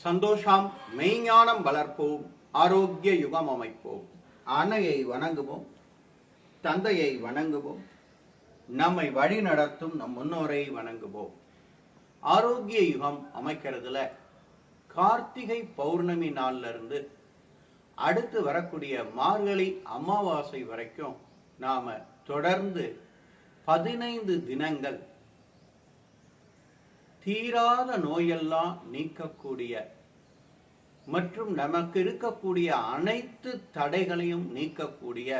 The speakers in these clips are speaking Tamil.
சந்தோஷம் மெய்ஞானம் வளர்ப்போம், ஆரோக்கிய யுகம் அமைப்போம். அன்னையை வணங்குவோம், தந்தையை வணங்குவோம், நம்மை வழி நடத்தும் நம் முன்னோரை வணங்குவோம். ஆரோக்கிய யுகம் அமைக்கிறதுல கார்த்திகை பௌர்ணமி நாள்ல இருந்து அடுத்து வரக்கூடிய மார்கழி அமாவாசை வரைக்கும் நாம தொடர்ந்து 15 தினங்கள் தீராத நோயெல்லாம் நீக்கக்கூடிய மற்றும் நமக்கு இருக்கக்கூடிய அனைத்து தடைகளையும் நீக்கக்கூடிய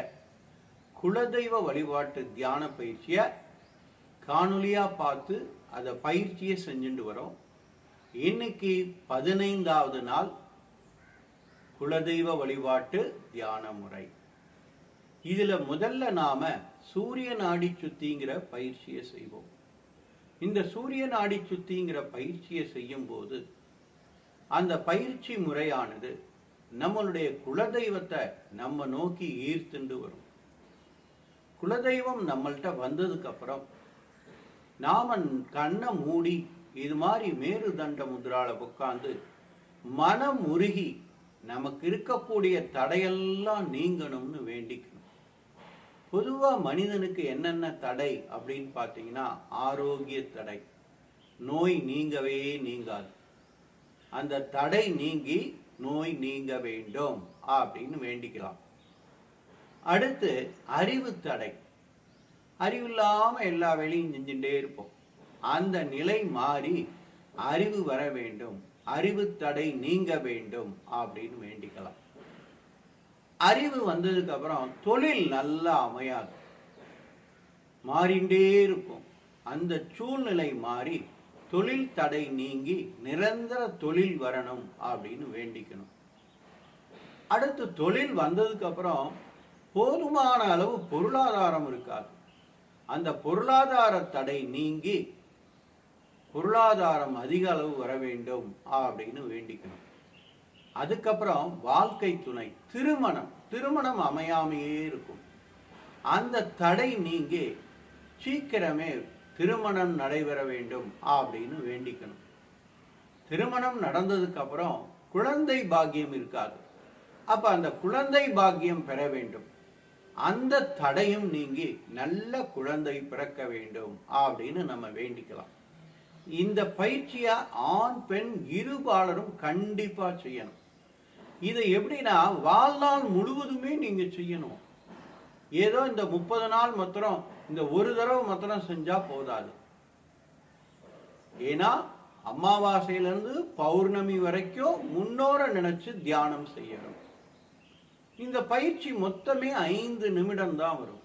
குலதெய்வ வழிபாட்டு தியான பயிற்சியை காணொலியா பார்த்து அதை பயிற்சியை செஞ்சுட்டு வரோம். இன்னைக்கு 15வது நாள் குலதெய்வ வழிபாட்டு தியான முறை. இதுல முதல்ல நாம சூரிய நாடி சுத்திங்கிற பயிற்சியை செய்வோம். இந்த சூரிய நாடி சுத்திங்கிற பயிற்சியை செய்யும் போது அந்த பயிற்சி முறையானது நம்மளுடைய குலதெய்வத்தை நம்ம நோக்கி ஈர்த்துண்டு வரும். குலதெய்வம் நம்மள்கிட்ட வந்ததுக்கு அப்புறம் நாம கண்ணை மூடி இது மாதிரி மேருதண்ட முத்ரால உட்கார்ந்து மனம் உருகி நமக்கு இருக்கக்கூடிய தடையெல்லாம் நீங்கணும்னு வேண்டிக்கணும். பொதுவா மனிதனுக்கு என்னென்ன தடை அப்படின்னு பார்த்தீங்கன்னா, ஆரோக்கிய தடை, நோய் நீங்கவே நீங்காது. அந்த தடை நீங்கி நோய் நீங்க வேண்டும் அப்படின்னு வேண்டிக்கலாம். அடுத்து அறிவு தடை, அறிவில்லாம எல்லா வேலையும் செஞ்சுட்டே இருப்போம். அந்த நிலை மாறி அறிவு வர வேண்டும், அறிவு தடை நீங்க வேண்டும் அப்படின்னு வேண்டிக்கலாம். அறிவு வந்ததுக்கு அப்புறம் தொழில் நல்லா அமையாது, மாறிண்டே இருக்கும். அந்த சூழ்நிலை மாறி தொழில் தடை நீங்கி நிரந்தர தொழில் வரணும் அப்படின்னு வேண்டிக்கணும். அடுத்து தொழில் வந்ததுக்கு அப்புறம் போதுமான அளவு பொருளாதாரம் இருக்காது. அந்த பொருளாதார தடை நீங்கி பொருளாதாரம் அதிக அளவு வர வேண்டும் அப்படின்னு வேண்டிக்கணும். அதுக்கப்புறம் வாழ்க்கை துணை, திருமணம் அமையாமையே இருக்கும். அந்த தடை நீங்கி சீக்கிரமே திருமணம் நடைபெற வேண்டும் அப்படின்னு வேண்டிக்கணும். திருமணம் நடந்ததுக்கு அப்புறம் குழந்தை பாக்கியம் இருக்காது. அப்ப அந்த குழந்தை பாக்கியம் பெற வேண்டும், அந்த தடையும் நீங்கி நல்ல குழந்தை பிறக்க வேண்டும் அப்படின்னு நம்ம வேண்டிக்கலாம். இந்த பயிற்சியா ஆண் பெண் இருபாலரும் கண்டிப்பா செய்யணும். இதை எப்படின்னா வாழ்நாள் முழுவதுமே நீங்க செய்யணும். ஏதோ இந்த 30 நாள் மாத்திரம், இந்த ஒரு தடவை மாத்திரம் செஞ்சா போதாது. ஏன்னா அமாவாசையிலிருந்து பௌர்ணமி வரைக்கும் முன்னோர நினைச்சு தியானம் செய்யணும். இந்த பயிற்சி மொத்தமே 5 நிமிடம் தான் வரும்.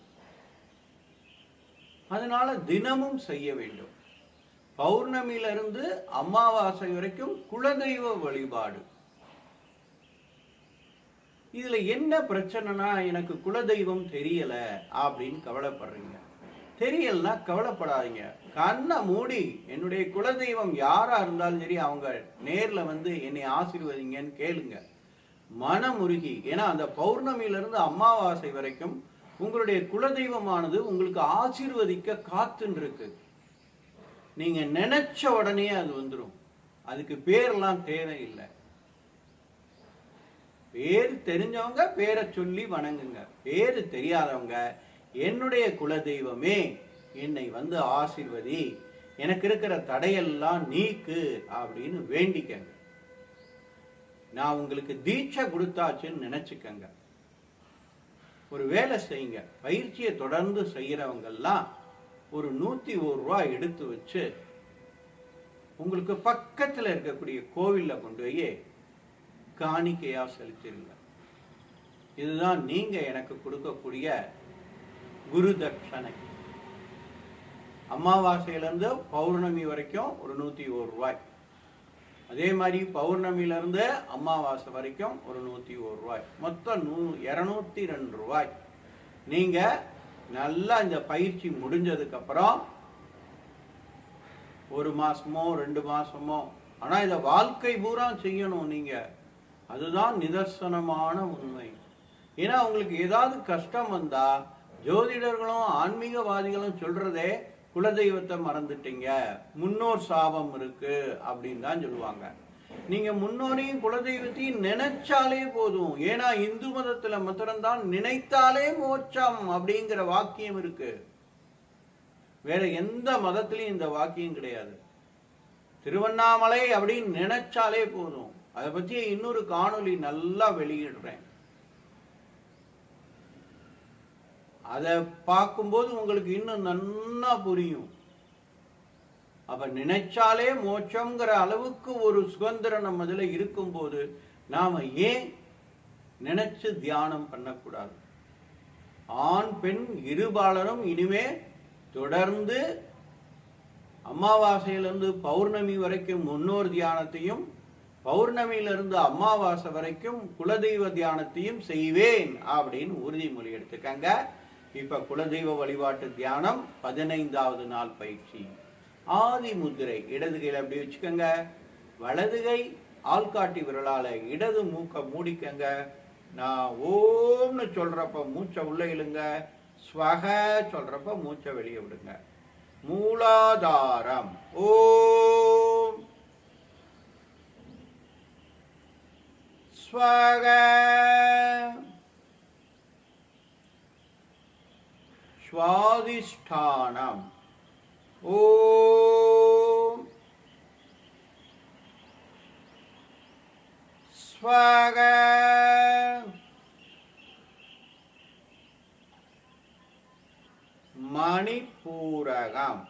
அதனால தினமும் செய்ய வேண்டும். பௌர்ணமியிலிருந்து அமாவாசை வரைக்கும் குலதெய்வ வழிபாடு. இதுல என்ன பிரச்சனைனா, எனக்கு குலதெய்வம் தெரியல அப்படின்னு கவலைப்படுறீங்க. தெரியலன்னா கவலைப்படாதீங்க. கண்ணை மூடி என்னுடைய குலதெய்வம் யாரா இருந்தாலும் சரி, அவங்க நேர்ல வந்து என்னை ஆசீர்வதிங்கன்னு கேளுங்க, மனமுருகி. ஏன்னா அந்த பௌர்ணமியிலிருந்து அமாவாசை வரைக்கும் உங்களுடைய குலதெய்வமானது உங்களுக்கு ஆசீர்வதிக்க காத்துன்னு இருக்கு. நீங்க நினைச்ச உடனே அது வந்துடும். அதுக்கு பேரெல்லாம் தேவையில்லை. பேரு தெரிஞ்சவங்க பேரை சொல்லி வணங்குங்க. பேரு தெரியாதவங்க என்னுடைய குலதெய்வமே என்னை வந்து ஆசீர்வதி, எனக்கு இருக்கிற தடையெல்லாம் நீக்கு அப்படின்னு வேண்டிக்கங்க. நான் உங்களுக்கு தீட்சை கொடுத்தாச்சுன்னு நினைச்சுக்கங்க. ஒரு வேலை செய்யுங்க. பயிற்சியை தொடர்ந்து செய்யறவங்கெல்லாம் ஒரு 101 ரூபாய் எடுத்து வச்சு உங்களுக்கு பக்கத்துல இருக்கக்கூடிய கோவில்ல கொண்டு போய் காணிக்கையா செலுத்திருங்க. இதுதான் நீங்க எனக்கு கொடுக்கக்கூடிய குரு தட்சணை. அமாவாசையிலிருந்து பௌர்ணமி வரைக்கும் ஒரு 101 ரூபாய். அதே மாதிரி பௌர்ணமியில இருந்து அமாவாசை வரைக்கும் ஒரு 101 ரூபாய். மொத்தம் 202 ரூபாய். நீங்க நல்லா இந்த பயிற்சி முடிஞ்சதுக்கு அப்புறம் 1 மாசமோ 2 மாசமோ, ஆனா இத வாழ்க்கை பூரா செய்யணும் நீங்க. அதுதான் நிதர்சனமான உண்மை. ஏன்னா உங்களுக்கு ஏதாவது கஷ்டம் வந்தா ஜோதிடர்களும் ஆன்மீகவாதிகளும் சொல்றதே குலதெய்வத்தை மறந்துட்டீங்க, முன்னோர் சாபம் இருக்கு அப்படின்னு தான் சொல்லுவாங்க. நீங்க முன்னோரையும் குலதெய்வத்தையும் நினைச்சாலே போதும். ஏன்னா இந்து மதத்துல மாத்திரம்தான் நினைத்தாலே மோட்சம் அப்படிங்கிற வாக்கியம் இருக்கு. வேற எந்த மதத்திலையும் இந்த வாக்கியம் கிடையாது. திருவண்ணாமலை அப்படின்னு நினைச்சாலே போதும். அதை பத்தி இன்னொரு காணொளி நல்லா வெளியிடுறேன். அதை பார்க்கும்போது உங்களுக்கு இன்னும் நன்னா புரியும். அப்ப நினைச்சாலே மோட்சம்ங்கிற அளவுக்கு ஒரு சுதந்திரம் நம்ம இதுல இருக்கும்போது நாம ஏன் நினைச்சு தியானம் பண்ணக்கூடாது? ஆண் பெண் இருபாலரும் இனிமே தொடர்ந்து அமாவாசையிலிருந்து பௌர்ணமி வரைக்கும் முன்னோர் தியானத்தையும், பௌர்ணமியிலிருந்து அமாவாசை வரைக்கும் குலதெய்வ தியானத்தையும் செய்வேன் அப்படின்னு உறுதிமொழி எடுத்துக்கங்க. இப்ப குலதெய்வ வழிபாட்டு தியானம் 15வது நாள் பயிற்சி. ஆதி முத்திரை இடது கையில அப்படி வச்சுக்கோங்க. வலது கை ஆள்காட்டி விரலால இடது மூக்க மூடிக்கங்க. நான் ஓம்னு சொல்றப்ப மூச்சை உள்ள இழுங்க. ஸ்வக சொல்றப்ப மூச்சை வெளியே விடுங்க. மூலாதாரம் ஓம் ஸ்வக. ஸ்வாதிஷ்டானம் ஓம் ஸ்வக. மணிப்பூரகம்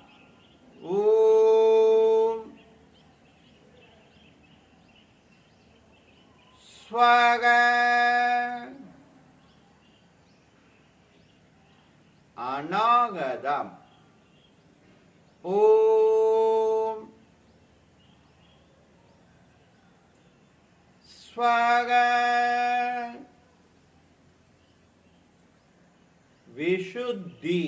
ஓம் ஸ்வக. அநாகதம் ஓம் ஸ்வக. விசுத்தி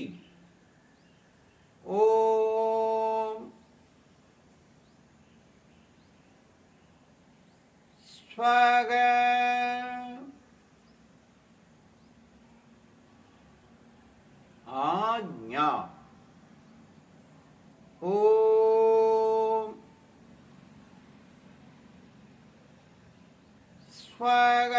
ஓம் ஸ்வக. ஆக்ஞா ஓம் ஸ்வக.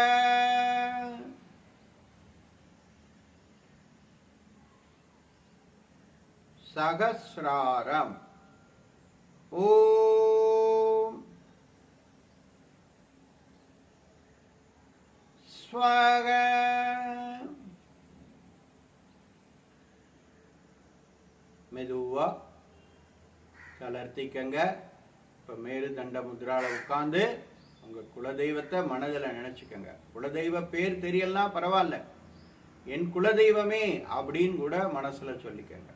சகஸ்ராரம் ஓம் ஸ்வக. மெதுவா தளர்த்திக்கங்க. இப்ப மேரு தண்ட முத்ரால உட்கார்ந்து உங்க குலதெய்வத்தை மனதில் நினைச்சுக்கங்க. குலதெய்வ பேர் தெரியலாம் பரவாயில்ல, என் குலதெய்வமே அப்படின்னு கூட மனசுல சொல்லிக்கங்க.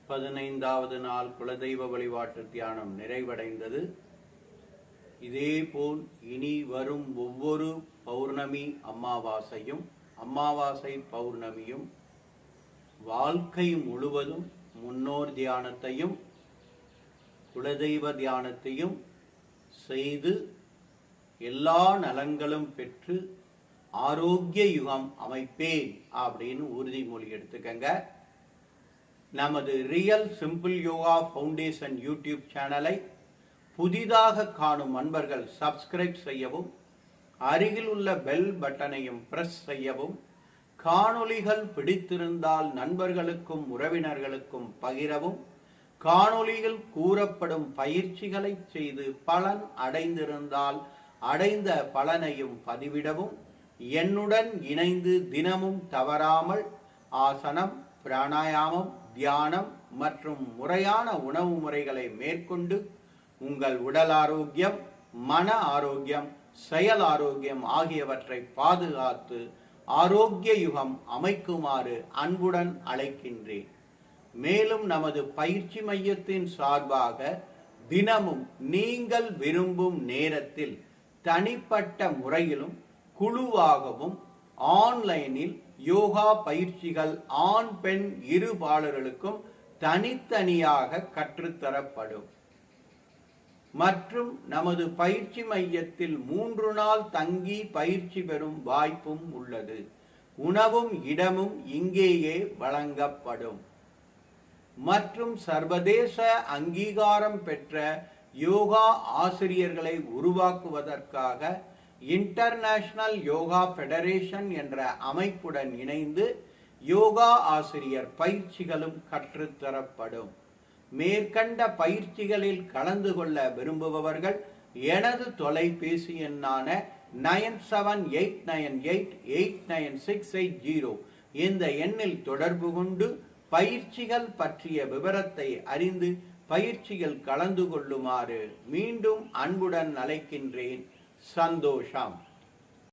பதினைந்தாவது நாள் குலதெய்வ வழிபாட்டு தியானம் நிறைவடைந்தது. இதேபோல் இனி வரும் ஒவ்வொரு பௌர்ணமி அமாவாசையும் அமாவாசை பௌர்ணமியும் வாழ்க்கை முழுவதும் முன்னோர் தியானத்தையும் குலதெய்வ தியானத்தையும் செய்து எல்லா நலங்களும் பெற்று ஆரோக்கிய யுகம் அமைப்பேன் அப்படின்னு உறுதிமொழி எடுத்துக்கங்க. நமது real simple yoga foundation YouTube சேனலை புதிதாக காணும் அன்பர்கள் சப்ஸ்கிரைப் செய்யவும், அருகில் உள்ள பெல் பட்டனையும் பிரஸ் செய்யவும், காணொளிகள் பிடித்திருந்தால் நண்பர்களுக்கும் உறவினர்களுக்கும் பகிரவும், காணொளியில் கூறப்படும் பயிற்சிகளை செய்து பலன் அடைந்திருந்தால் அடைந்த பலனையும் பதிவிடவும், என்னுடன் இணைந்து தினமும் தவறாமல் ஆசனம், பிராணாயாமம், தியானம், மற்றும் முறையான உணவு முறைகளை மேற்கொண்டு உங்கள் உடல் ஆரோக்கியம், மன ஆரோக்கியம், செயல் ஆரோக்கியம் ஆகியவற்றை பாதுகாத்து ஆரோக்கிய யுகம் அமைக்குமாறு அன்புடன் அழைக்கின்றேன். மேலும் நமது பயிற்சி மையத்தின் சார்பாக தினமும் நீங்கள் விரும்பும் நேரத்தில் தனிப்பட்ட முறையிலும் குழுவாகவும் ஆன்லைனில் யோகா பயிற்சிகள் ஆண் பெண் இருபாலர்களுக்கும் தனித்தனியாக கற்றுத்தரப்படும். மற்றும் நமது பயிற்சி மையத்தில் 3 நாள் தங்கி பயிற்சி பெறும் வாய்ப்பும் உள்ளது. உணவும் இடமும் இங்கேயே வழங்கப்படும். மற்றும் சர்வதேச அங்கீகாரம் பெற்ற யோகா ஆசிரியர்களை உருவாக்குவதற்காக இன்டர்நேஷனல் யோகா ஃபெடரேஷன் என்ற அமைப்புடன் இணைந்து யோகா ஆசிரியர் பயிற்சிகளும் கற்றுத்தரப்படும். மேற்கண்ட பயிற்சிகளில் கலந்து கொள்ள விரும்புபவர்கள் எனது தொலைபேசி எண்ணான 9789889680 இந்த எண்ணில் தொடர்பு கொண்டு பயிற்சிகள் பற்றிய விவரத்தை அறிந்து பயிற்சியில் கலந்து கொள்ளுமாறு மீண்டும் அன்புடன் அழைக்கின்றேன். சந்தோஷம்.